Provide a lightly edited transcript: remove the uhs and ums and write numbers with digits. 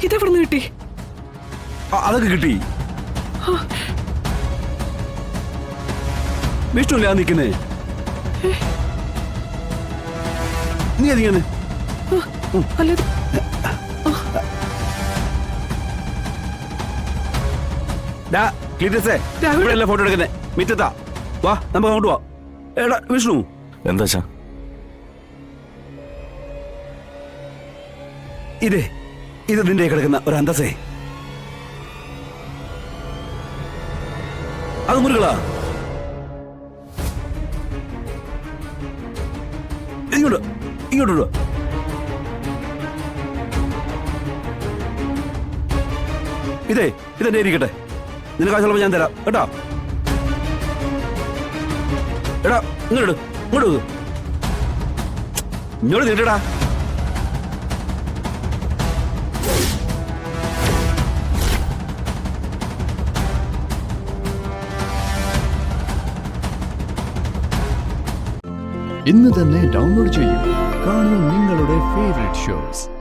ഇതെവിടുന്ന് കിട്ടി? അതൊക്കെ കിട്ടി. വിഷ്ണു ഞാൻ നിൽക്കുന്നേ. നീ അതിങ്ങനെ ഫോട്ടോ എടുക്കുന്നേ മിറ്റത്താ. വാ നമുക്ക് അങ്ങോട്ട് പോവാ. എടാ വിഷ്ണു. എന്താ ഇത് നിന്റെ കിടക്കുന്ന ഒരു അന്തസ്സേ. അത് മുരുകളാ. ഇങ്ങോട്ട് ഇങ്ങോട്ട് ഇതെന്നെ ഇരിക്കട്ടെ. നിനക്ക് ആവശ്യമുള്ളപ്പോൾ ഞാൻ തരാം കേട്ടോ. എടാ ഇങ്ങോട്ട് ഇങ്ങോട്ട് ഇങ്ങോട്ട് നീട്ടടാ. ഇന്ന് തന്നെ ഡൗൺലോഡ് ചെയ്യൂ. കാണൂ നിങ്ങളുടെ ഫേവറേറ്റ് ഷോസ്.